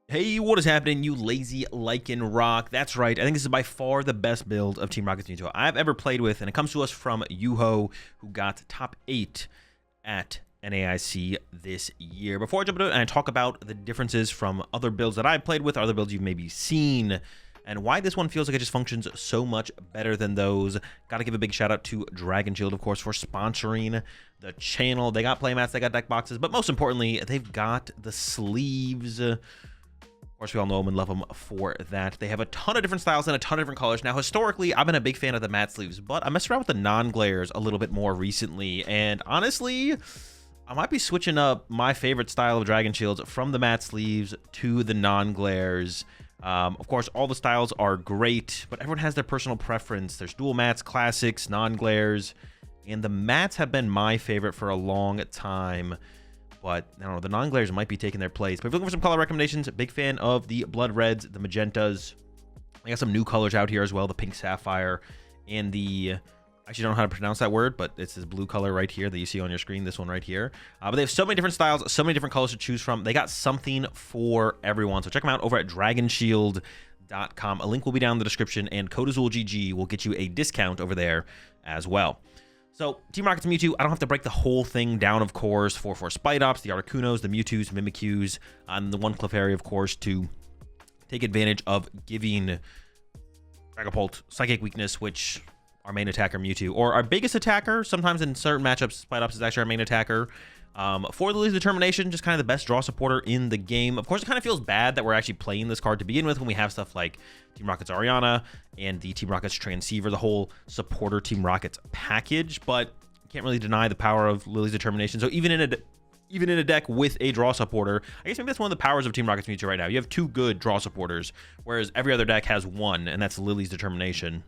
Hey, what is happening, you lazy lichen rock? That's right. I think this is by far the best build of Team Rocket's Mewtwo I've ever played with, and it comes to us from Yuho, who got top 8 at NAIC this year. Before I jump into it and I talk about the differences from other builds that I've played with, other builds you've maybe seen, and why this one feels like it just functions so much better than those, gotta give a big shout out to Dragon Shield, of course, for sponsoring the channel. They got playmats, they got deck boxes, but most importantly, they've got the sleeves. Of course, we all know them and love them for that. They have a ton of different styles and a ton of different colors. Now, historically, I've been a big fan of the matte sleeves, but I messed around with the non-glares a little bit more recently. And honestly, I might be switching up my favorite style of Dragon Shields from the matte sleeves to the non-glares. Of course, all the styles are great, but everyone has their personal preference. There's dual mattes, classics, non-glares, and the mattes have been my favorite for a long time. But I don't know, the non-glares might be taking their place. But if you're looking for some color recommendations, big fan of the blood reds, the magentas. I got some new colors out here as well, the pink sapphire and the, I actually don't know how to pronounce that word, but it's this blue color right here that you see on your screen, this one right here. But they have so many different styles, so many different colors to choose from. They got something for everyone. So check them out over at dragonshield.com. A link will be down in the description, and code AzulGG will get you a discount over there as well. So, Team Rocket's Mewtwo, I don't have to break the whole thing down, of course, for Spite-Ops, the Articunos, the Mewtwo's, Mimikyus, and the one Clefairy, of course, to take advantage of giving Dragapult Psychic Weakness, which our main attacker, Mewtwo, or our biggest attacker, sometimes in certain matchups, Spite-Ops is actually our main attacker. For Lily's Determination, just kind of the best draw supporter in the game. Of course, it kind of feels bad that we're actually playing this card to begin with when we have stuff like Team Rocket's Ariana and the Team Rocket's Transceiver, the whole supporter Team Rocket's package, but you can't really deny the power of Lily's Determination. So even in a deck with a draw supporter, I guess maybe that's one of the powers of Team Rocket's Mewtwo right now. You have two good draw supporters, whereas every other deck has one, and that's Lily's Determination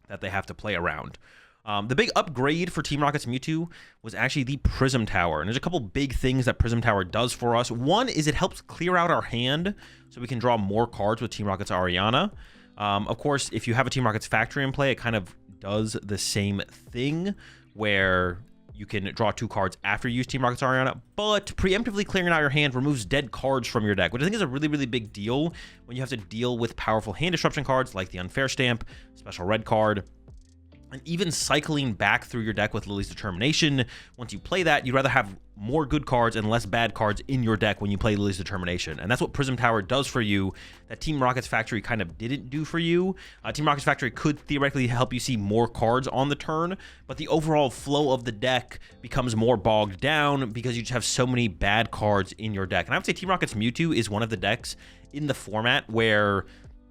that they have to play around. The big upgrade for Team Rocket's Mewtwo was actually the Prism Tower. And there's a couple big things that Prism Tower does for us. One is it helps clear out our hand so we can draw more cards with Team Rocket's Ariana. Of course, if you have a Team Rocket's Factory in play, it kind of does the same thing where you can draw two cards after you use Team Rocket's Ariana, but preemptively clearing out your hand removes dead cards from your deck, which I think is a really, really big deal when you have to deal with powerful hand disruption cards like the Unfair Stamp, Special Red card, and even cycling back through your deck with Lily's Determination. Once you play that, you'd rather have more good cards and less bad cards in your deck when you play Lily's Determination. And that's what Prism Tower does for you that Team Rocket's Factory kind of didn't do for you. Team Rocket's Factory could theoretically help you see more cards on the turn, but the overall flow of the deck becomes more bogged down because you just have so many bad cards in your deck. And I would say Team Rocket's Mewtwo is one of the decks in the format where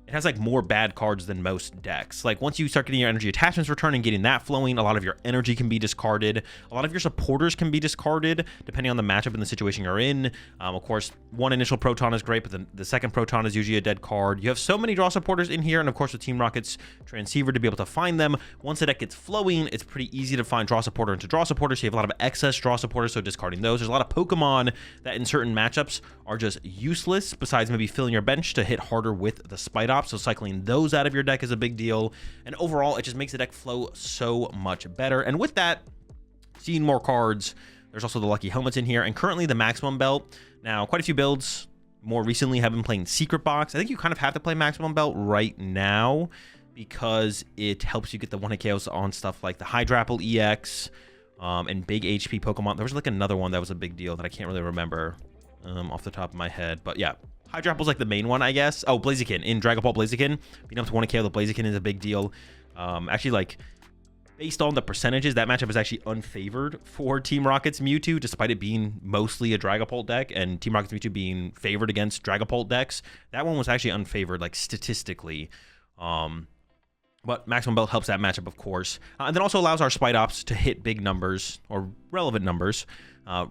it has like more bad cards than most decks. Like once you start getting your energy attachments return and getting that flowing, a lot of your energy can be discarded. A lot of your supporters can be discarded depending on the matchup and the situation you're in. Of course, one initial proton is great, but then the second proton is usually a dead card. You have so many draw supporters in here, and of course with Team Rocket's Transceiver to be able to find them. Once the deck gets flowing, it's pretty easy to find draw supporter into draw supporters. So you have a lot of excess draw supporters, so discarding those. There's a lot of Pokemon that in certain matchups are just useless, besides maybe filling your bench to hit harder with the Spite-Ops. So cycling those out of your deck is a big deal. And overall, it just makes the deck flow so much better. And with that, seeing more cards, there's also the Lucky Helmets in here, and currently the Maximum Belt. Now, quite a few builds more recently have been playing Secret Box. I think you kind of have to play Maximum Belt right now because it helps you get the 1-hit KOs on stuff like the Hydrapple EX and big HP Pokemon. There was like another one that was a big deal that I can't really remember off the top of my head, but yeah. Hydrapple's like the main one, I guess. Oh, Blaziken. In Dragapult Blaziken, being able to 1-hit KO the Blaziken is a big deal. Actually, like, based on the percentages, that matchup is actually unfavored for Team Rocket's Mewtwo, despite it being mostly a Dragapult deck, and Team Rocket's Mewtwo being favored against Dragapult decks. That one was actually unfavored, like, statistically. But Maximum Belt helps that matchup, of course. And then also allows our Spite-Ops to hit big numbers, or relevant numbers.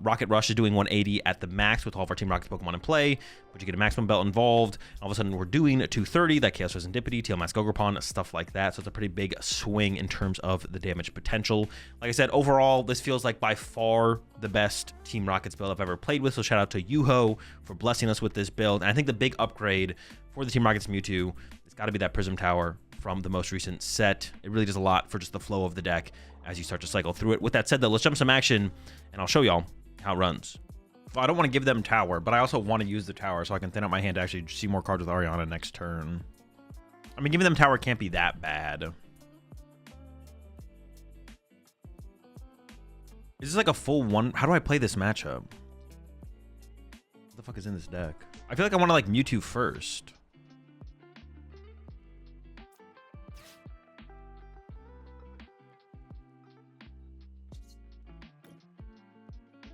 Rocket Rush is doing 180 at the max with all of our Team Rocket's Pokemon in play, but you get a Maximum Belt involved. All of a sudden, we're doing 230, that Chaos Serendipity, Teal Mask Ogerpon, stuff like that. So it's a pretty big swing in terms of the damage potential. Like I said, overall, this feels like by far the best Team Rocket's build I've ever played with. So shout out to Yuho for blessing us with this build. And I think the big upgrade for the Team Rocket's Mewtwo has got to be that Prism Tower from the most recent set. It really does a lot for just the flow of the deck as you start to cycle through it. With that said, though, let's jump some action, and I'll show y'all how it runs. Well, I don't want to give them tower, but I also want to use the tower so I can thin out my hand to actually see more cards with Ariana next turn. I mean, giving them tower can't be that bad. Is this like a full one? How do I play this matchup? What the fuck is in this deck? I feel like I want to like Mewtwo first.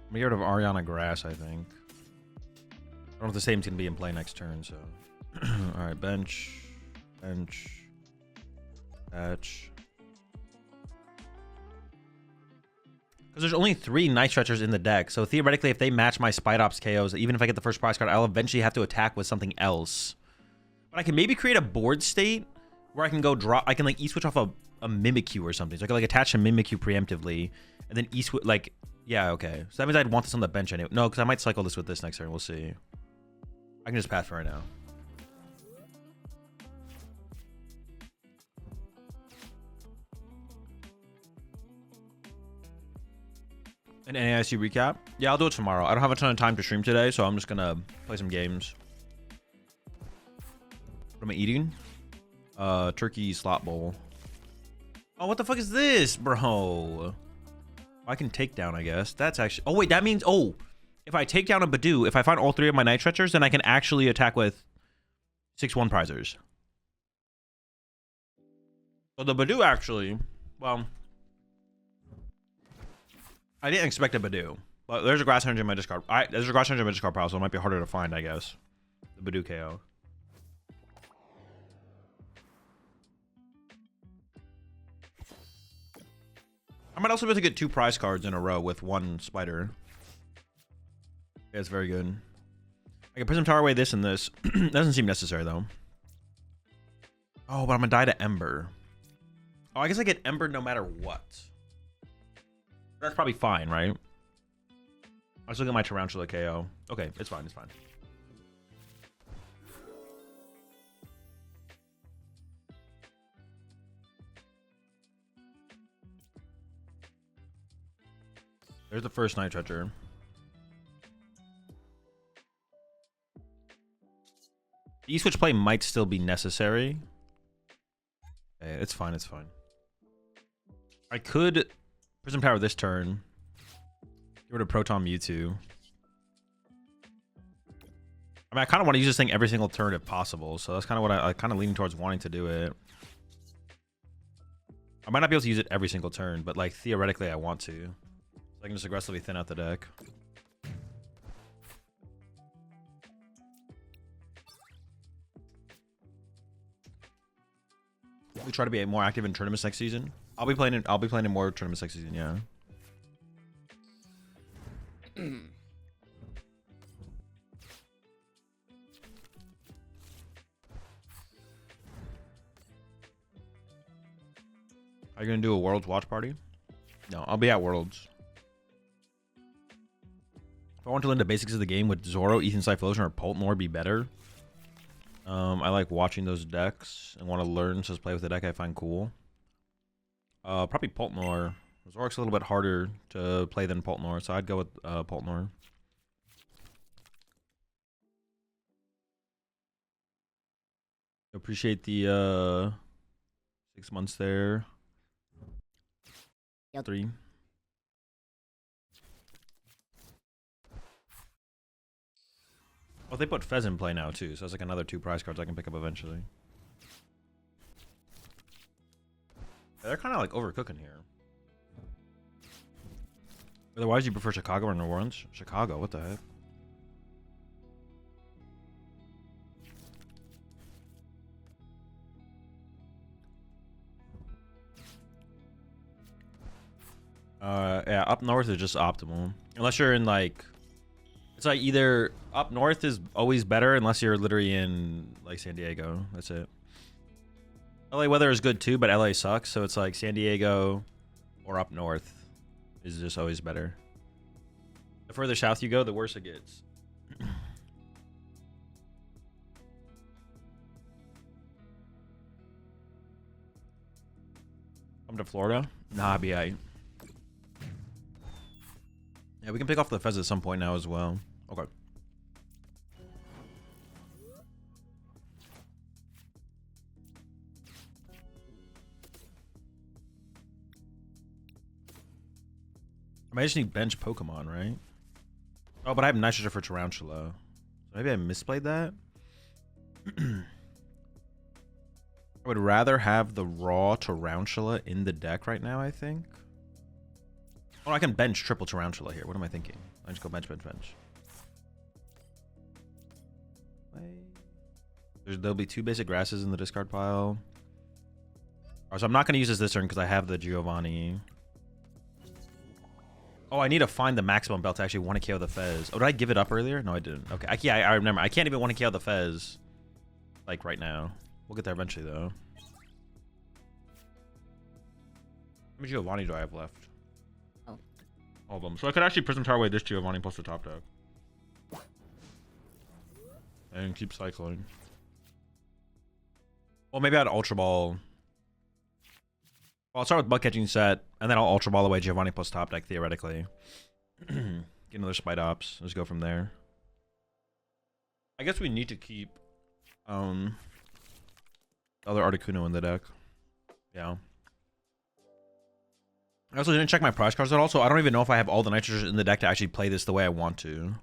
I'm gonna get rid of Ariana Grass, I think. I don't know if the same's gonna be in play next turn, so. Alright, bench. Bench. Patch. Because there's only 3 Night Stretchers in the deck, so theoretically, if they match my Spidops KOs, even if I get the first prize card, I'll eventually have to attack with something else. But I can maybe create a board state where I can go drop. I can like E-switch off a Mimikyu or something. So I can like attach a Mimikyu preemptively, and then E-switch like. Yeah, okay. So that means I'd want this on the bench anyway. No, because I might cycle this with this next turn. We'll see. I can just pass for right now. An NAIC recap? Yeah, I'll do it tomorrow. I don't have a ton of time to stream today, so I'm just going to play some games. What am I eating? Turkey slot bowl. Oh, what the fuck is this, bro? I can take down, I guess. That's actually... Oh, wait, that means... Oh, if I take down a Badoo, if I find all 3 of my Night Stretchers, then I can actually attack with 6-1 prizers. So the Badoo actually... Well... I didn't expect a Badoo. But there's a Grass Energy in my discard. There's a Grass Energy in my discard pile, so it might be harder to find, I guess. The Badoo KO. I might also be able to get 2 prize cards in a row with 1 spider. Yeah, it's very good. I can Prism Tower away this and this. Doesn't seem necessary, though. Oh, but I'm going to die to Ember. Oh, I guess I get Ember no matter what. That's probably fine, right? I was looking at my Tarantula KO. Okay, it's fine, it's fine. There's the first Night Stretcher. E-switch play might still be necessary. Okay, it's fine, it's fine. I could Prism Tower this turn. Get rid of Proton Mewtwo. I mean, I kind of want to use this thing every single turn if possible, so that's kind of what I kind of leaning towards wanting to do it. I might not be able to use it every single turn, but like theoretically I want to. I can just aggressively thin out the deck. We try to be more active in tournaments next season. I'll be playing in more tournaments next season, yeah. Are you gonna do a Worlds watch party? No, I'll be at Worlds. If I want to learn the basics of the game, would Zoro, Ethan Cyphlosion, or Poltmore be better? I like watching those decks and want to learn, so just play with the deck I find cool. Probably Poltmore. Zork's a little bit harder to play than Poltmore, so I'd go with Poltmore. Appreciate the 6 months there. 3. Oh, they put Fez in play now too, so that's like another 2 prize cards I can pick up eventually. Yeah, they're kind of like overcooking here. Otherwise, you prefer Chicago or New Orleans? Chicago, what the heck? Yeah, up north is just optimal. Unless you're in like, it's like either up north is always better unless you're literally in like San Diego. That's it. LA weather is good too, but LA sucks. So it's like San Diego or up north is just always better. The further south you go, the worse it gets. Come to Florida? Nah, be aight. Yeah, we can pick off the Fez at some point now as well. Okay. I just need bench Pokemon, right? Oh, but I have Nitrogen for Tarantula. Maybe I misplayed that? I would rather have the raw Tarantula in the deck right now, I think. Oh, I can bench triple Tarantula here. What am I thinking? I just go bench. There'll be 2 basic grasses in the discard pile. Oh, so I'm not going to use this turn because I have the Giovanni. Oh, I need to find the maximum belt to actually want to KO the Fez. Oh, did I give it up earlier? No, I didn't. Okay, yeah, I remember. I can't even want to KO the Fez, like, right now. We'll get there eventually, though. How many Giovanni do I have left? Oh. All of them. So I could actually Prism Tower away this Giovanni plus the top deck. And keep cycling. Well, maybe I'd Ultra Ball. Well, I'll start with Bug Catching set, and then I'll Ultra Ball away Giovanni plus top deck, theoretically. Get another Spite Ops. Let's go from there. I guess we need to keep the other Articuno in the deck. Yeah. I also didn't check my prize cards at all, so I don't even know if I have all the nitrogen in the deck to actually play this the way I want to.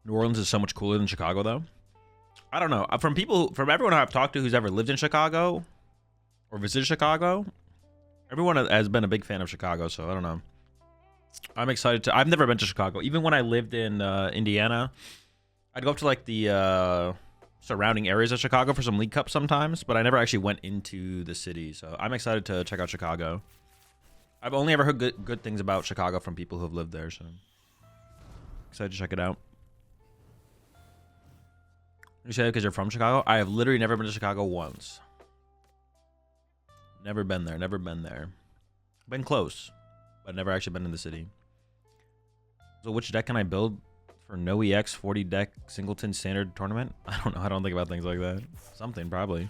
New Orleans is so much cooler than Chicago, though. I don't know. From everyone I've talked to who's ever lived in Chicago or visited Chicago, everyone has been a big fan of Chicago, so I don't know. I'm excited to. I've never been to Chicago. Even when I lived in Indiana, I'd go up to like the surrounding areas of Chicago for some League Cup sometimes, but I never actually went into the city. So I'm excited to check out Chicago. I've only ever heard good things about Chicago from people who have lived there, so excited to check it out. You say because you're from Chicago? I have literally never been to Chicago once. Never been there. Never been there. Been close, but never actually been in the city. So which deck can I build for no EX 40 deck singleton standard tournament? I don't know. I don't think about things like that. Something probably.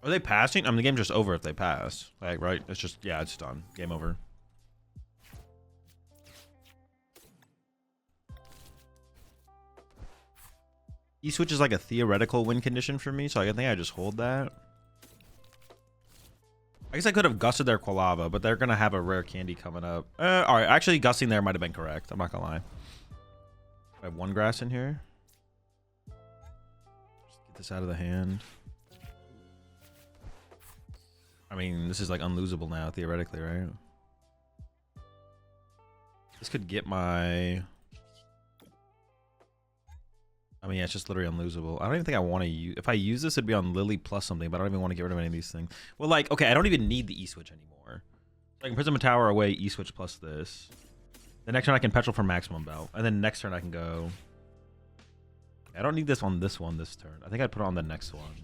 Are they passing? I mean, the game's just over if they pass. Like, right? It's just, yeah, it's done. Game over. E-switch is like a theoretical win condition for me, so I think I just hold that. I guess I could have gusted their Quilava, but they're going to have a rare candy coming up. All right, actually, gusting there might have been correct. I'm not going to lie. I have 1 grass in here. Just get this out of the hand. I mean, this is like unlosable now, theoretically, right? This could get my... I mean, yeah, it's just literally unlosable. I don't even think I want to use... If I use this, it'd be on Lily plus something, but I don't even want to get rid of any of these things. Well, like, okay, I don't even need the E-switch anymore. I can Prism Tower away, E-switch plus this. The next turn I can Petrol for maximum belt. And then next turn I can go... I don't need this on this one this turn. I think I'd put it on the next one.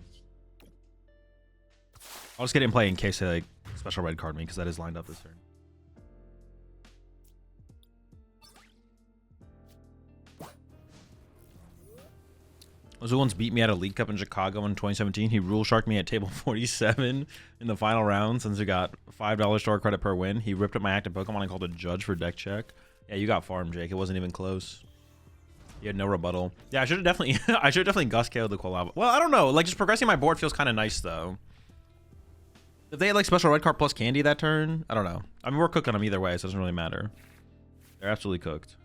I'll just get it in play in case they like special red card me, because that is lined up this turn. Azul once beat me at a League Cup in Chicago in 2017. He rule sharked me at table 47 in the final round since we got $5 store credit per win. He ripped up my active Pokemon and called a judge for deck check. Yeah, you got farmed, Jake. It wasn't even close. You had no rebuttal. Yeah, I should have definitely Gus KO'd the Quilava. Well, I don't know. Like, just progressing my board feels kind of nice, though. If they had like special red card plus candy that turn, I don't know. I mean, we're cooking them either way, so it doesn't really matter. They're absolutely cooked.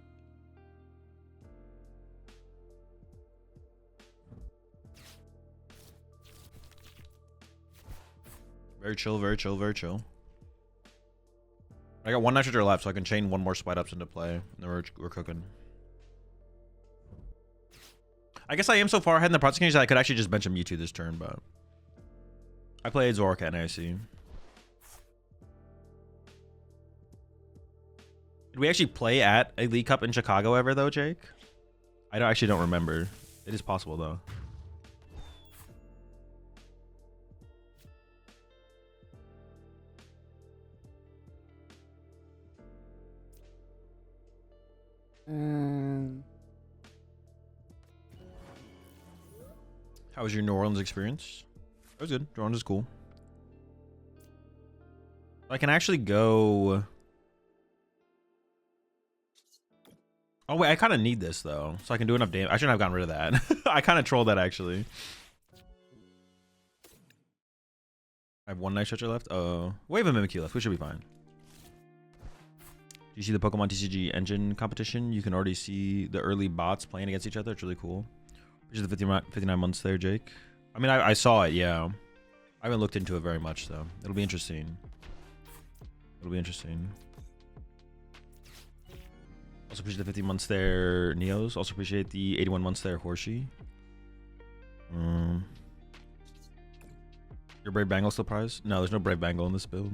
Very chill, very chill, very chill. I got 1 nitrogen left, so I can chain 1 more Spite Ups into play, and then we're cooking. I guess I am so far ahead in the process that I could actually just bench a Mewtwo this turn, but I played Zork at NIC. Did we actually play at a League Cup in Chicago ever, though, Jake? I actually don't remember. It is possible, though. How was your New Orleans experience? That was good. New Orleans is cool. I can actually go. Oh wait, I kind of need this though, so I can do enough damage. I shouldn't have gotten rid of that. I kind of trolled that actually. I have one Night Stretcher left. Oh, we have a Mimikyu left. We should be fine. Do you see the Pokemon TCG engine competition? You can already see the early bots playing against each other. It's really cool. Which is the 59 months there, Jake. I mean, I saw it, yeah. I haven't looked into it very much though. It'll be interesting. It'll be interesting. Also appreciate the 50 months there, Neos. Also appreciate the 81 months there, Horsey. Your Brave Bangle still prize? No, there's no Brave Bangle in this build.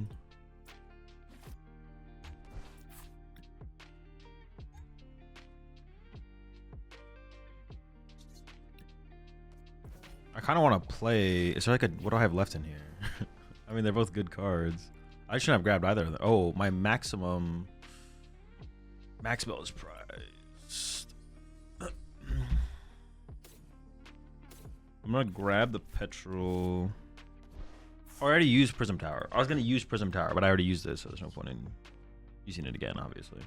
I kind of want to play. Is there like a, what do I have left in here? I mean, they're both good cards. I shouldn't have grabbed either of them. Oh, my maximum. Maxwell is priced. I'm gonna grab the petrol. Oh, I already used Prism Tower. I was gonna use Prism Tower, but I already used this, so there's no point in using it again, obviously.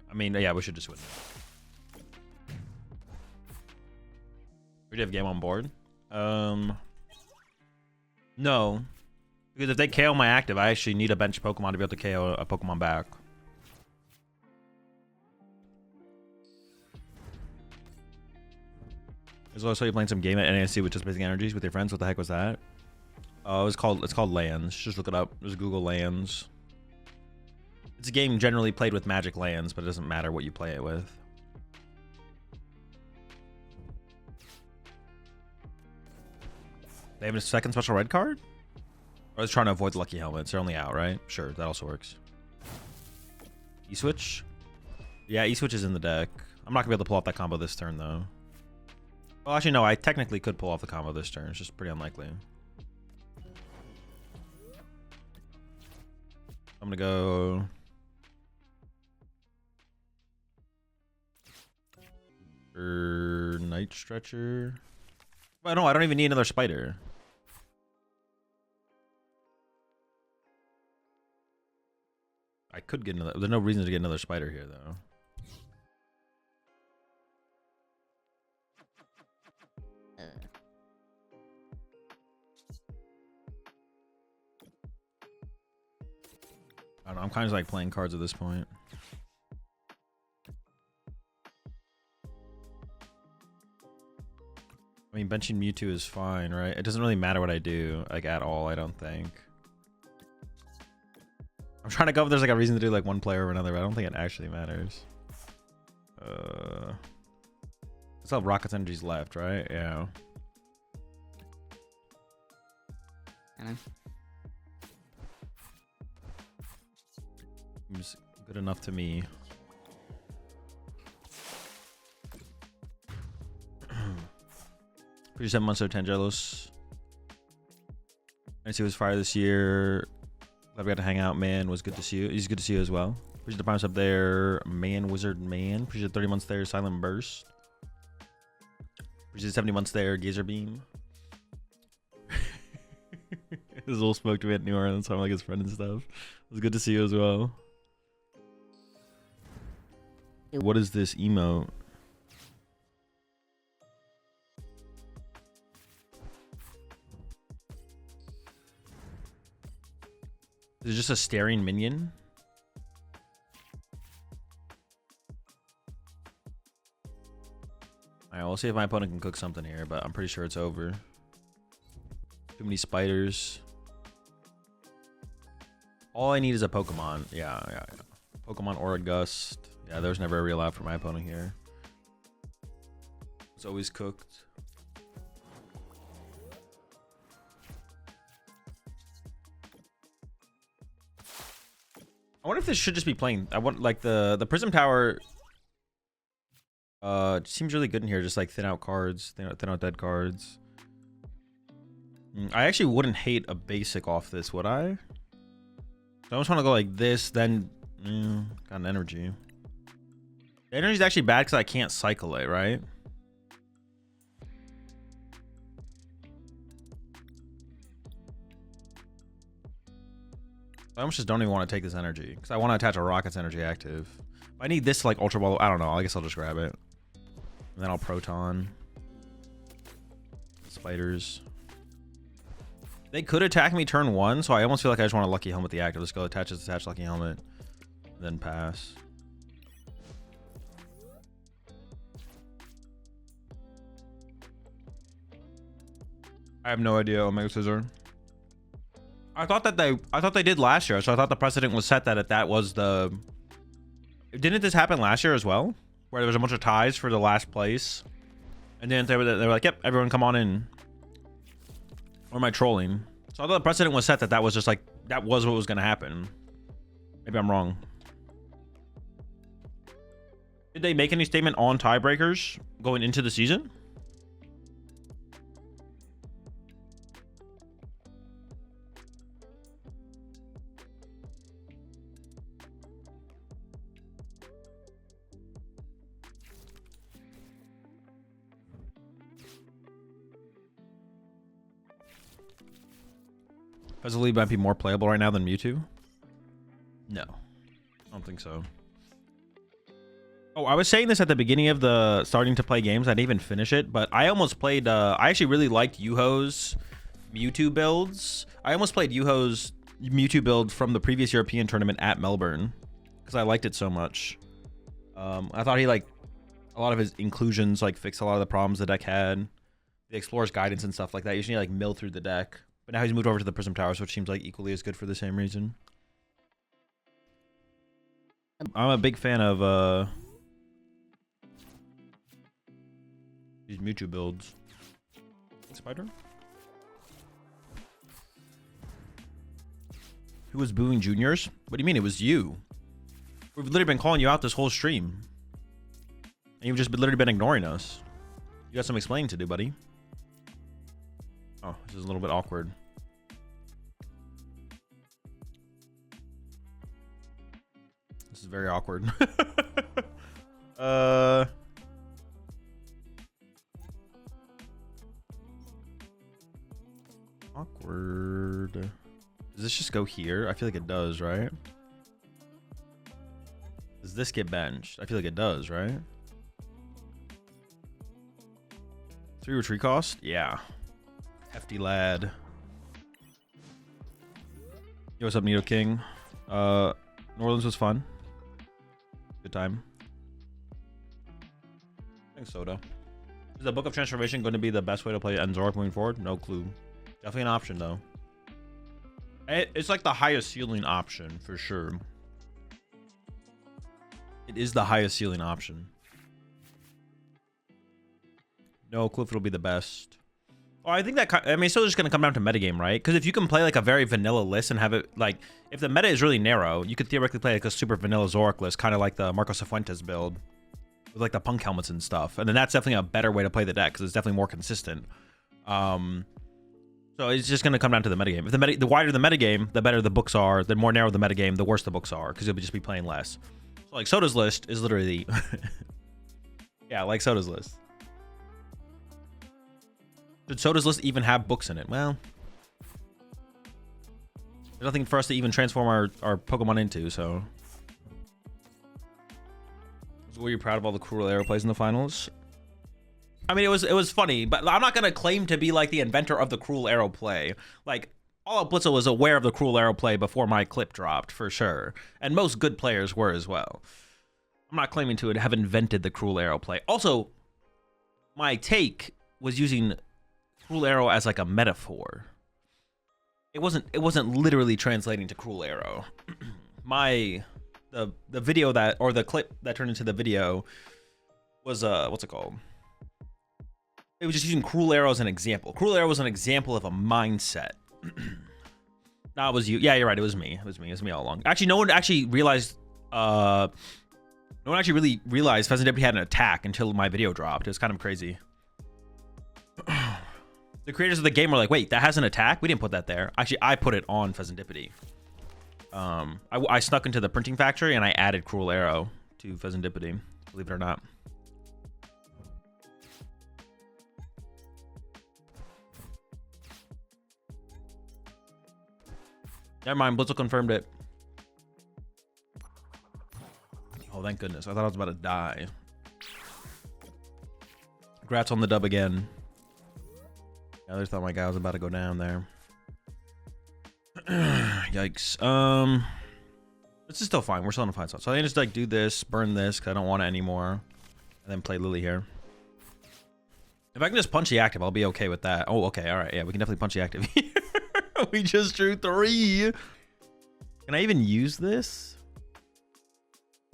I mean, yeah, we should just win. We do have game on board. No, because if they KO my active, I actually need a bench Pokemon to be able to KO a Pokemon back. As well, I saw you playing some game at NASC with just basic energies with your friends. What the heck was that? It's called Lands. Just look it up. Just Google Lands. It's a game generally played with Magic lands, but it doesn't matter what you play it with. They have a second special red card? Or is trying to avoid the lucky helmets? They're only out, right? Sure, that also works. E-Switch? Yeah, E-Switch is in the deck. I'm not gonna be able to pull off that combo this turn, though. Well, actually, no, I technically could pull off the combo this turn. It's just pretty unlikely. I'm gonna go... for Night Stretcher. Well, no, I don't even need another spider. I could get another. There's no reason to get another spider here, though. I don't know. I'm kind of like playing cards at this point. I mean, benching Mewtwo is fine, right? It doesn't really matter what I do, like, at all, I don't think. I'm trying to go if there's, like, a reason to do, like, one player or another, but I don't think it actually matters. Still have Rocket's energies left, right? Yeah. Seems good enough to me. Pretty 7 months of Tangelos. I see was fire this year. Glad we got to hang out, man. Was good to see you. He's good to see you as well. Appreciate the promise up there, man, wizard, man. Appreciate the 30 months there, silent burst. Appreciate the 70 months there, gazer beam. Azul spoke to me at New Orleans, so I'm like his friend and stuff. It was good to see you as well. What is this emote? Is it just a staring minion? Alright, we'll see if my opponent can cook something here, but I'm pretty sure it's over. Too many spiders. All I need is a Pokemon. Yeah. Pokemon or a Gust. Yeah, there's never a real out for my opponent here. It's always cooked. I wonder if this should just be playing. I want like the Prism Tower. Seems really good in here. Just like thin out cards, thin out dead cards. I actually wouldn't hate a basic off this, would I? So I just want to go like this, then got an energy. The energy is actually bad because I can't cycle it, right? I almost just don't even want to take this energy because I want to attach a rocket's energy active. I need this like ultra ball. I don't know. I guess I'll just grab it. And then I'll proton. Spiders. They could attack me turn 1, so I almost feel like I just want a lucky helmet the active. Let's go attach lucky helmet. Then pass. I have no idea, Omega Scissor. I thought they did last year, so I thought the precedent was set that that was the. Didn't this happen last year as well, where there was a bunch of ties for the last place, and then they were like, "Yep, everyone come on in." Or am I trolling? So I thought the precedent was set that was just like that was what was going to happen. Maybe I'm wrong. Did they make any statement on tiebreakers going into the season? Azul might be more playable right now than Mewtwo? No. I don't think so. Oh, I was saying this at the beginning of the starting to play games. I didn't even finish it, but I almost played... I actually really liked Yuho's Mewtwo builds. I almost played Yuho's Mewtwo build from the previous European tournament at Melbourne because I liked it so much. I thought he, like... A lot of his inclusions, like, fixed a lot of the problems the deck had. The Explorer's Guidance and stuff like that. You just need to, like, mill through the deck. But now he's moved over to the Prism Towers, which seems like equally as good for the same reason. I'm a big fan of these Mewtwo builds. Spider? Who was booing juniors? What do you mean? It was you. We've literally been calling you out this whole stream. And you've just literally been ignoring us. You got some explaining to do, buddy. Oh, this is a little bit awkward. This is very awkward. Awkward. Does this just go here? I feel like it does, right? Does this get benched? I feel like it does, right? 3 retreat cost? Yeah. Hefty lad. Yo, what's up, Nito King? New Orleans was fun. Good time. Thanks, Soda. Is the Book of Transformation going to be the best way to play Enzork moving forward? No clue. Definitely an option, though. It's like the highest ceiling option, for sure. It is the highest ceiling option. No, Cliff will be the best. Oh, I think that, I mean, it's still just going to come down to metagame, right? Because if you can play like a very vanilla list and have it like, if the meta is really narrow, you could theoretically play like a super vanilla Zorak list, kind of like the Marcos Cifuentes build with like the punk helmets and stuff. And then that's definitely a better way to play the deck because it's definitely more consistent. So it's just going to come down to the metagame. If the wider the metagame, the better the books are. The more narrow the metagame, the worse the books are because you'll just be playing less. So like Soda's list is literally, yeah, like Soda's list. Should Soda's list even have books in it? Well, there's nothing for us to even transform our Pokemon into, so. Were you proud of all the Cruel Arrow plays in the finals? I mean, it was funny, but I'm not going to claim to be like the inventor of the Cruel Arrow play. Like, All Out Blitzel was aware of the Cruel Arrow play before my clip dropped, for sure. And most good players were as well. I'm not claiming to have invented the Cruel Arrow play. Also, my take was using Cruel Arrow as like a metaphor. It wasn't literally translating to Cruel Arrow. The video that, or the clip that turned into the video was what's it called? It was just using Cruel Arrow as an example. Cruel Arrow was an example of a mindset. No, it was you. Yeah, you're right. It was me. It was me all along. Actually, no one actually realized. No one actually really realized Pheasant Deputy had an attack until my video dropped. It was kind of crazy. The creators of the game were like, wait, that has an attack? We didn't put that there. Actually, I put it on Pheasantipity. I snuck into the printing factory and I added Cruel Arrow to Pheasantipity, believe it or not. Never mind, Blitzel confirmed it. Oh, thank goodness. I thought I was about to die. Congrats on the dub again. I just thought my guy was about to go down there. Yikes. This is still fine. We're still in a fine spot. So I can just like do this, burn this because I don't want it anymore, and then play Lily here. If I can just punch the active, I'll be okay with that. Oh, okay. All right. Yeah, we can definitely punch the active here. We just drew 3. Can I even use this?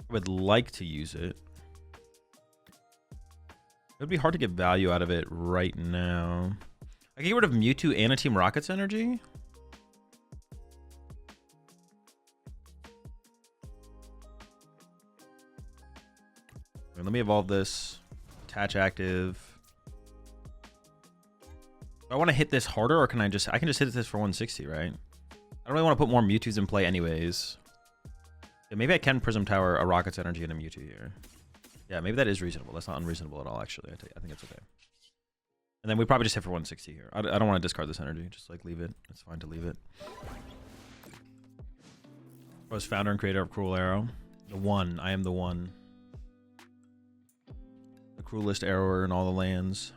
I would like to use it. It would be hard to get value out of it right now. I can get rid of Mewtwo and a Team Rocket's energy. Let me evolve this. Attach active. Do I want to hit this harder, or can I just hit this for 160, right? I don't really want to put more Mewtwo's in play anyways. Yeah, maybe I can Prism Tower a Rocket's energy and a Mewtwo here. Yeah, maybe that is reasonable. That's not unreasonable at all, actually. I think it's okay. And then we probably just hit for 160 here. I don't want to discard this energy. Just like leave it. It's fine to leave it. I was founder and creator of Cruel Arrow. The one. I am the one. The cruelest arrower in all the lands.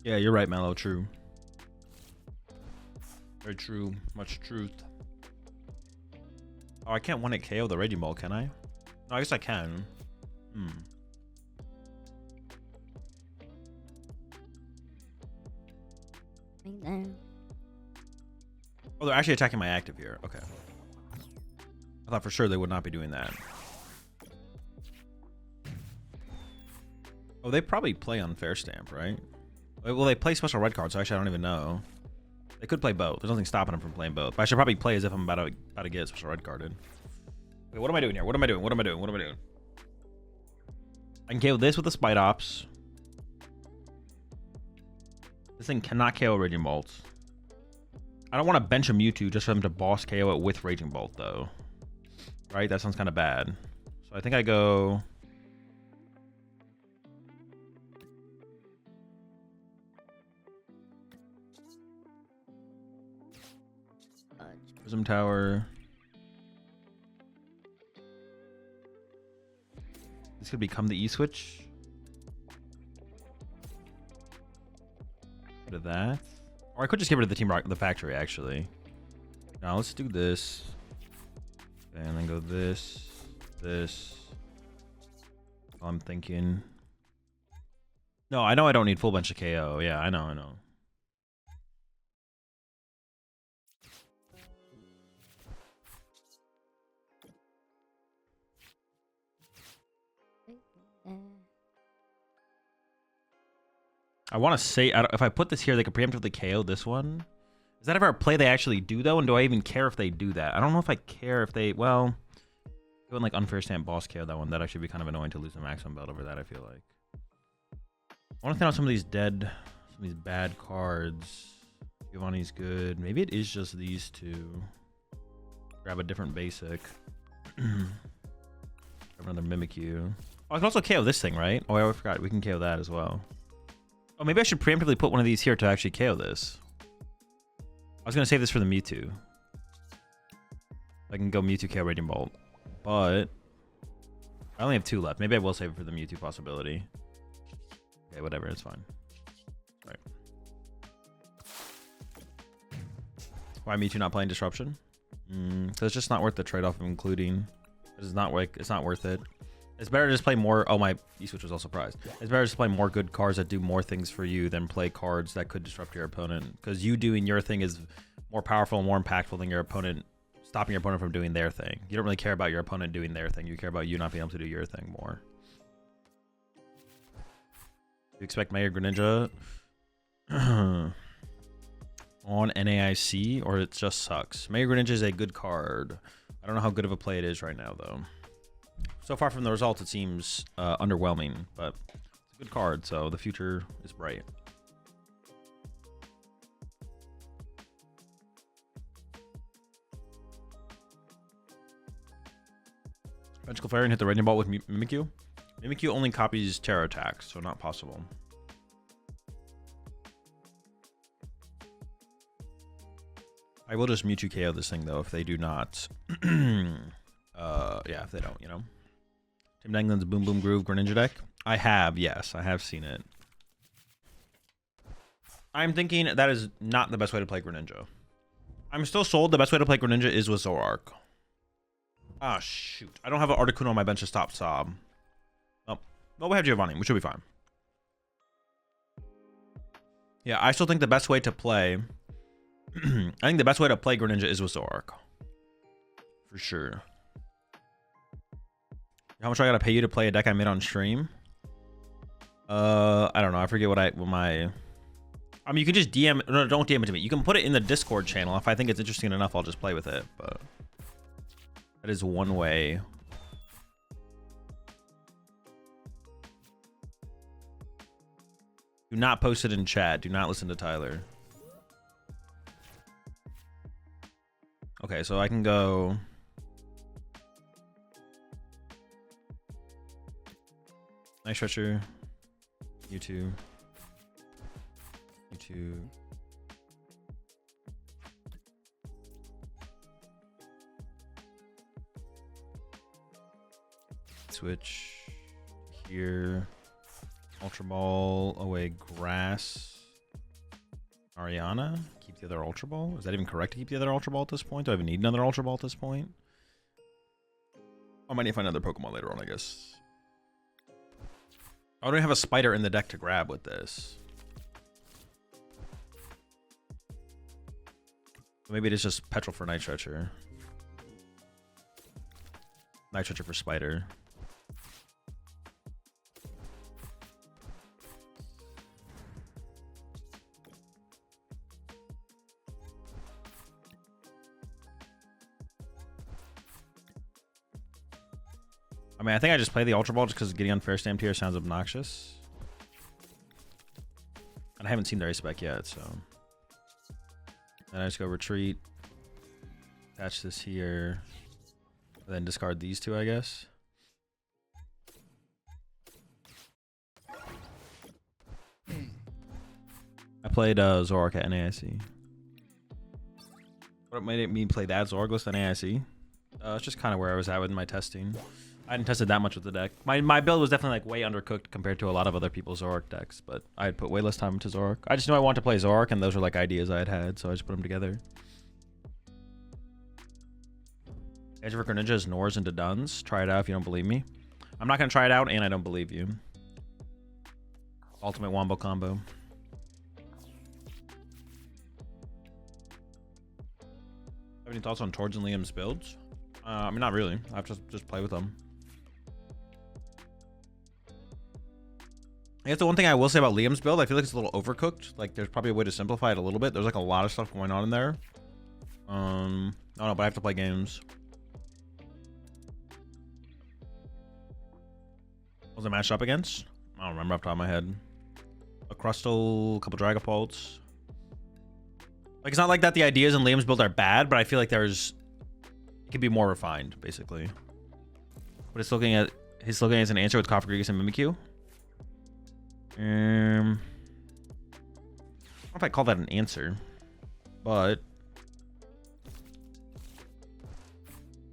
Yeah, you're right, Mellow. True. Very true. Much truth. Oh, I can't 1-hit KO the Raging Ball, can I? No, I guess I can. Oh, they're actually attacking my active here. Okay. I thought for sure they would not be doing that. Oh, they probably play Unfair Stamp, right? Well, they play special red cards, so actually I don't even know. They could play both. There's nothing stopping them from playing both. But I should probably play as if I'm about to get special red carded. Wait, what am I doing here? What am I doing? What am I doing? What am I doing? I can KO this with the Spite Ops. This thing cannot KO Raging Bolts. I don't want to bench a Mewtwo just for them to boss KO it with Raging Bolt, though. Right? That sounds kind of bad. So I think I go... Prism Tower. This could become the E-switch. Rid of that. Or I could just get rid of the Team Rock, the factory, actually. Now let's do this. And then go this. I'm thinking. No, I know I don't need full bunch of KO. Yeah, I know. I want to say, if I put this here, they could preemptively KO this one. Is that ever a play they actually do, though? And do I even care if they do that? I don't know if I care if they, well, go in like Unfair Stamp boss KO that one. That'd actually be kind of annoying to lose the maximum belt over that, I feel like. I want to think on some of these bad cards. Giovanni's good. Maybe it is just these two. Grab a different basic. Grab another Mimikyu. Oh, I can also KO this thing, right? Oh, I forgot. We can KO that as well. Oh, maybe I should preemptively put one of these here to actually KO this. I was going to save this for the Mewtwo. I can go Mewtwo KO Raging Bolt. But I only have 2 left. Maybe I will save it for the Mewtwo possibility. Okay, whatever. It's fine. Right. Why Mewtwo not playing Disruption? So it's just not worth the trade-off of including. It's not worth it. It's better to just play more. Oh, my E-switch was also surprised. It's better to just play more good cards that do more things for you than play cards that could disrupt your opponent. Because you doing your thing is more powerful and more impactful than your opponent stopping your opponent from doing their thing. You don't really care about your opponent doing their thing. You care about you not being able to do your thing more. You expect Mega Greninja on NAIC, or it just sucks? Mega Greninja is a good card. I don't know how good of a play it is right now, though. So far from the results, it seems underwhelming, but it's a good card, so the future is bright. Magical Fire and hit the Raging Ball with Mimikyu. Mimikyu only copies Terra attacks, so not possible. I will just Mewtwo KO this thing, though, if they do not. Yeah, if they don't, you know. Tim Danglin's Boom Boom Groove Greninja deck. I have, yes, I have seen it. I'm thinking that is not the best way to play Greninja. I'm still sold the best way to play Greninja is with Zoroark. Ah, shoot. I don't have an Articuno on my bench to stop Sob. Oh, well, we have Giovanni. We should be fine. Yeah, I still think the best way to play... I think the best way to play Greninja is with Zoroark. For sure. How much I gotta pay you to play a deck I made on stream? I don't know. I forget what my... I mean, you can just DM... No, don't DM it to me. You can put it in the Discord channel. If I think it's interesting enough, I'll just play with it. But that is one way. Do not post it in chat. Do not listen to Tyler. Okay, so I can go... Nice Stretcher. Mewtwo. Mewtwo. Switch. Here. Ultra Ball. Away Grass. Ariana. Keep the other Ultra Ball. Is that even correct to keep the other Ultra Ball at this point? Do I even need another Ultra Ball at this point? I might need to find another Pokemon later on, I guess. I don't have a spider in the deck to grab with this. Maybe it is just Petrol for Night Stretcher. Night Stretcher for Spider. I mean, I think I just play the Ultra Ball just because getting unfair stamped here sounds obnoxious. And I haven't seen the race spec yet, so. Then I just go retreat. Attach this here. And then discard these two, I guess. I played Zoroark at NAIC. What made me play that Zoroark at NAIC? It's just kind of where I was at with my testing. I hadn't tested that much with the deck. My build was definitely like way undercooked compared to a lot of other people's Zoroark decks, but I had put way less time into Zoroark. I just knew I wanted to play Zoroark, and those were like ideas I had, so I just put them together. Edge for Greninja is Nors into Duns. Try it out if you don't believe me. I'm not going to try it out, and I don't believe you. Ultimate Wombo combo. Have any thoughts on Tords and Liam's builds? I mean, not really. I have to just play with them. I guess the one thing I will say about Liam's build, I feel like it's a little overcooked. Like, there's probably a way to simplify it a little bit. There's like a lot of stuff going on in there. I don't know, but I have to play games. What was it matched up against? I don't remember off the top of my head. A Crustle, a couple Dragapults. Like, it's not like that the ideas in Liam's build are bad, but I feel like it could be more refined, basically. But he's looking at as an answer with Cofagrigus and Mimikyu. I don't know if I call that an answer, but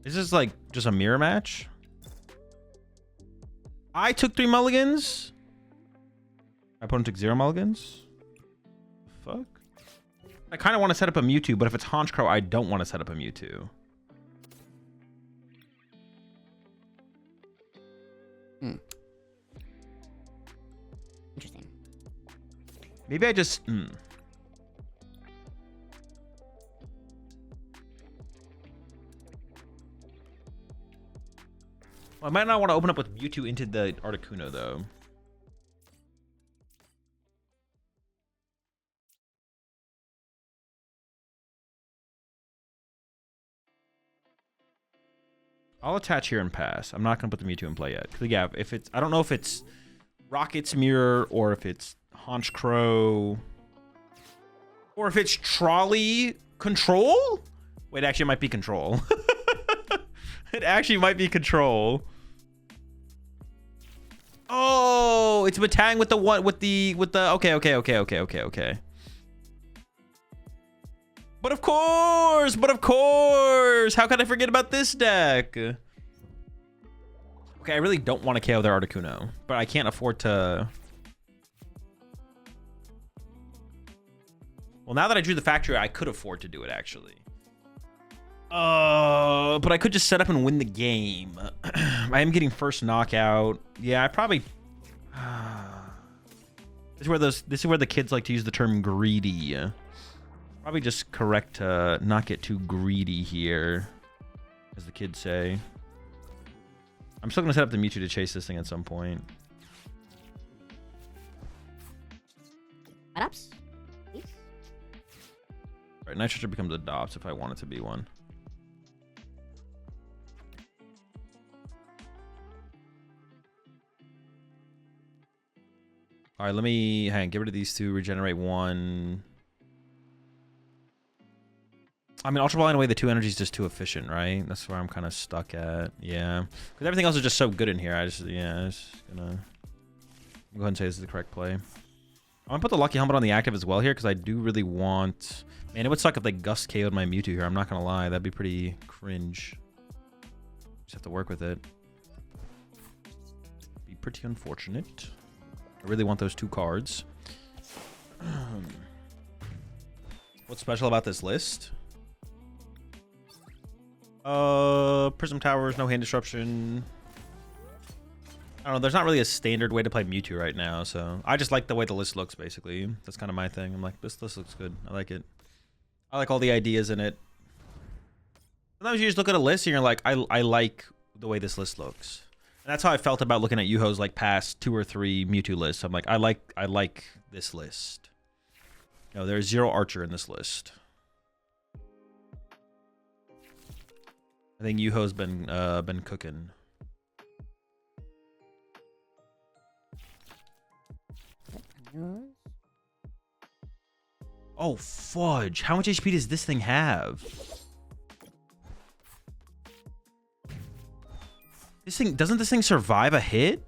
is this like just a mirror match? I took 3 mulligans. My opponent took 0 mulligans. The fuck? I kind of want to set up a Mewtwo, but if it's Honchkrow, I don't want to set up a Mewtwo. Interesting. Maybe I just... Well, I might not want to open up with Mewtwo into the Articuno, though. I'll attach here and pass. I'm not going to put the Mewtwo in play yet. Yeah, if it's... I don't know if it's Rocket's Mirror or if it's Honchkrow or if it's Trolley Control? Wait, actually, it might be Control. It actually might be Control. Oh, it's Matang with the what? With the okay. But of course, how could I forget about this deck? Okay, I really don't want to KO their Articuno, but I can't afford to. Well, now that I drew the factory, I could afford to do it actually. But I could just set up and win the game. I am getting first knockout. Yeah, I probably. This is where the kids like to use the term greedy. Probably just correct to not get too greedy here, as the kids say. I'm still gonna set up the Mewtwo to chase this thing at some point. Ups, please. Alright, Nitrogen becomes a Dops if I want it to be one. Alright, let me hang on, get rid of these two, regenerate one. I mean, Ultra Ball in a way, the 2 energy is just too efficient, right? That's where I'm kind of stuck at. Yeah. Because everything else is just so good in here. I'm just gonna go ahead and say this is the correct play. I'm gonna put the Lucky Helmet on the active as well here because I do really want... Man, it would suck if they Gust KO'd my Mewtwo here. I'm not gonna lie. That'd be pretty cringe. Just have to work with it. Be pretty unfortunate. I really want those 2 cards. What's special about this list? Prism Towers, no hand disruption. I don't know, there's not really a standard way to play Mewtwo right now, so I just like the way the list looks, basically. That's kind of my thing. I'm like, this list looks good. I like it. I like all the ideas in it. Sometimes you just look at a list and you're like, I like the way this list looks. And that's how I felt about looking at Yuho's like past 2 or 3 Mewtwo lists. I'm like, I like this list. You know, there's 0 Archer in this list. I think Yuho's been cooking. Oh fudge! How much HP does this thing have? Doesn't this thing survive a hit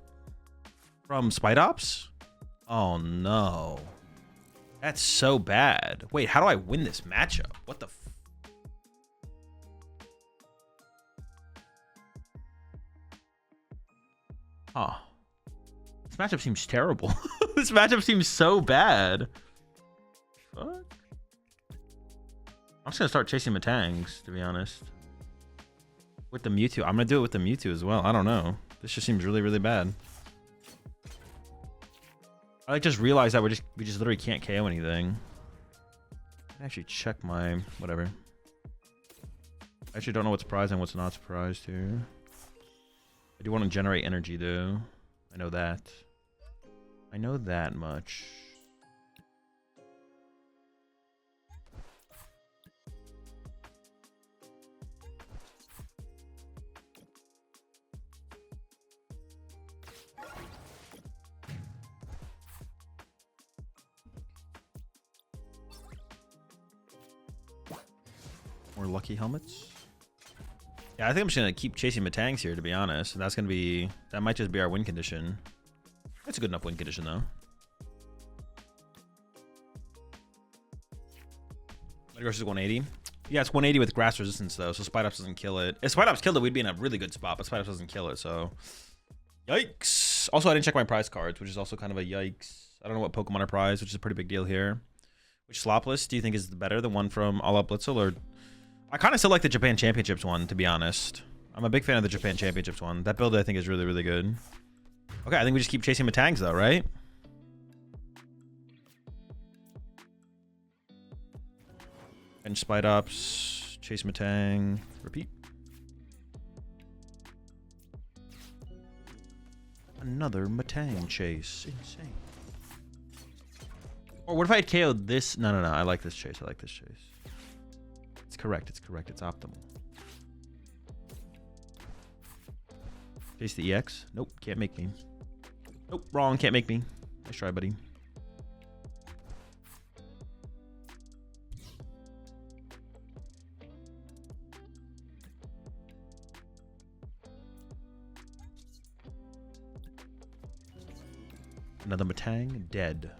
from Spidops? Oh no, that's so bad. Wait, how do I win this matchup? What the? Huh. This matchup seems terrible. This matchup seems so bad. Fuck. I'm just gonna start chasing Matangs, to be honest. With the Mewtwo. I'm gonna do it with the Mewtwo as well. I don't know. This just seems really, really bad. I like just realized that we just literally can't KO anything. I can actually check my whatever. I actually don't know what's surprised and what's not surprised here. I do want to generate energy though. I know that. I know that much. More Lucky Helmets. Yeah, I think I'm just gonna keep chasing Matangs here, to be honest. And that might just be our win condition. That's a good enough win condition, though. Metagross is 180. Yeah, it's 180 with grass resistance, though, so Spidops doesn't kill it. If Spidops killed it, we'd be in a really good spot, but Spidops doesn't kill it, so... Yikes! Also, I didn't check my prize cards, which is also kind of a yikes. I don't know what Pokemon are prized, which is a pretty big deal here. Which Slopless do you think is better? The one from All Out Blitzel, or... I kind of still like the Japan Championships one, to be honest. I'm a big fan of the Japan Championships one. That build, I think, is really, really good. Okay, I think we just keep chasing Matangs, though, right? And Spidops, chase Matang, repeat. Another Matang chase. Insane. Or what if I had KO'd this? No. I like this chase. It's correct. It's optimal. Chase the EX. Nope. Can't make me. Nope. Wrong. Can't make me. Nice try, buddy. Another Matang. Dead.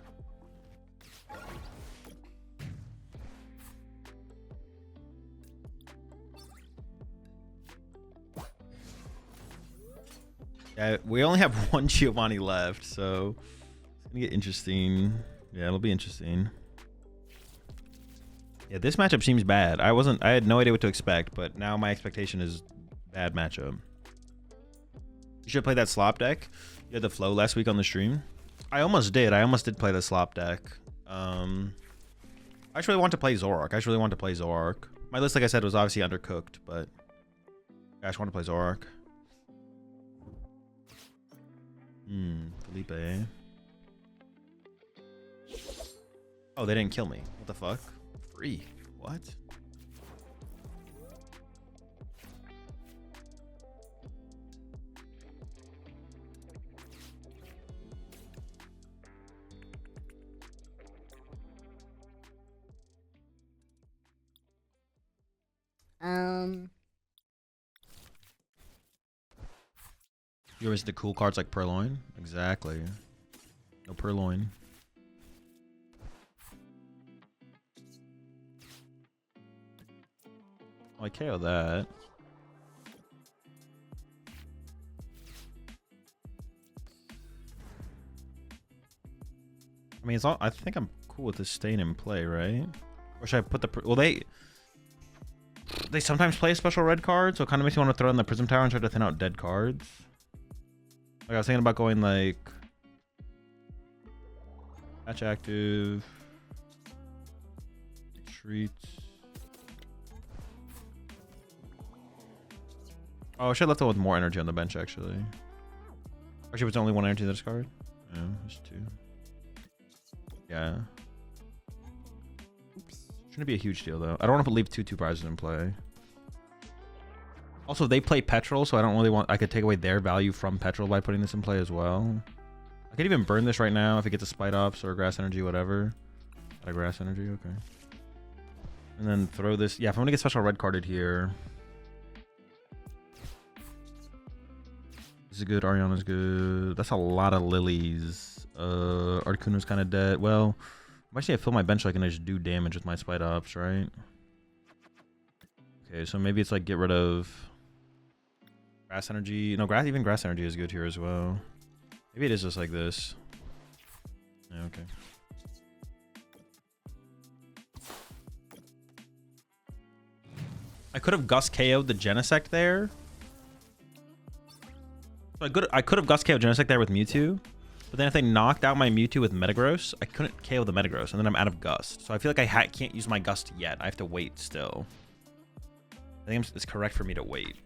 Yeah, we only have one Giovanni left, so it's gonna get interesting. Yeah, it'll be interesting. Yeah, this matchup seems bad. I had no idea what to expect, but now my expectation is bad matchup. You should play that slop deck. You had the flow last week on the stream. I almost did play the slop deck. I just really want to play Zoroark. My list, like I said, was obviously undercooked, but I just want to play Zoroark. Felipe. Oh, they didn't kill me. What the fuck? Free. What? You always the cool cards like Purloin? Exactly. No Purloin. Oh, I KO that. I mean, it's all. I think I'm cool with this staying in play, right? Or should I put the? Well, they sometimes play a special red card, so it kind of makes me want to throw in the Prism Tower and try to thin out dead cards. Like I was thinking about going like match active, treats. Oh, I should have left it with more energy on the bench actually. Actually, it's only one energy in this card. No, there's two. Yeah. Oops. Shouldn't be a huge deal though. I don't want to leave two prizes in play. Also, they play Petrol, so I don't really want... I could take away their value from Petrol by putting this in play as well. I could even burn this right now if it gets a Spite Ops or Grass Energy, whatever. Got a Grass Energy, okay. And then throw this... Yeah, if I'm going to get special red carded here... This is good. Ariana's good. That's a lot of lilies. Articuno's kind of dead. Well, actually I fill my bench so I can just do damage with my Spite Ops, right? Okay, so maybe it's like get rid of... Grass Energy. No, even Grass Energy is good here as well. Maybe it is just like this. Yeah, okay. I could have Gust KO'd the Genesect there. So I could have Gust KO'd Genesect there with Mewtwo. But then if they knocked out my Mewtwo with Metagross, I couldn't KO the Metagross. And then I'm out of Gust. So I feel like I can't use my Gust yet. I have to wait still. I think it's correct for me to wait.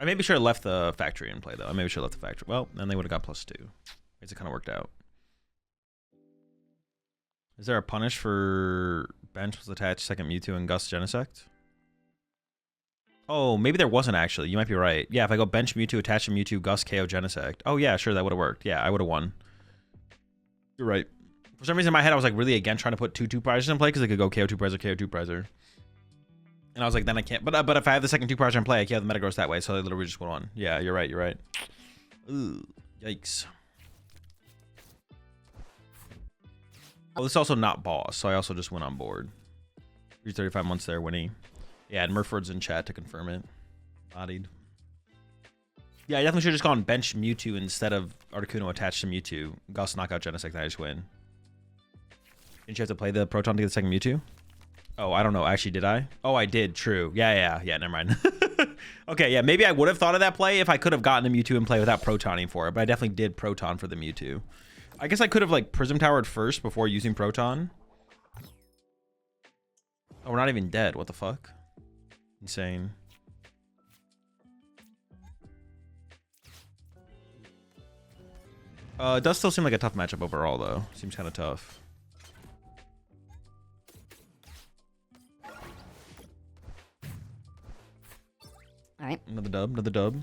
I maybe should have left the factory in play, though. I maybe should have left the factory. Well, then they would have got +2. I guess it kind of worked out. Is there a punish for bench was attached second Mewtwo and Gust Genesect? Oh, maybe there wasn't actually. You might be right. Yeah, if I go bench Mewtwo, attach to Mewtwo, Gust KO Genesect. Oh, yeah, sure, that would have worked. Yeah, I would have won. You're right. For some reason in my head, I was like really against trying to put two prizes in play because I could go KO 2-prizer, KO 2-prizer. And I was like, then I can't. But if I have the second 2-prizer in play, I can't have the Metagross that way. So I literally just went on. Yeah, you're right. You're right. Ooh, yikes. Oh, this is also not boss. So I also just went on board. 335 months there, Winnie. Yeah, and Murford's in chat to confirm it. Bodied. Yeah, I definitely should have just gone bench Mewtwo instead of Articuno attached to Mewtwo. Gust knockout Genesect, and I just win. Didn't you have to play the Proton to get the second Mewtwo? Oh, I don't know. Actually, did I? Oh, I did. True. Yeah, never mind. Okay, yeah, maybe I would have thought of that play if I could have gotten a Mewtwo in play without Protoning for it, but I definitely did Proton for the Mewtwo. I guess I could have like Prism Towered first before using Proton. Oh, we're not even dead. What the fuck? Insane. It does still seem like a tough matchup overall, though. Seems kind of tough. All right. Another dub. Another dub.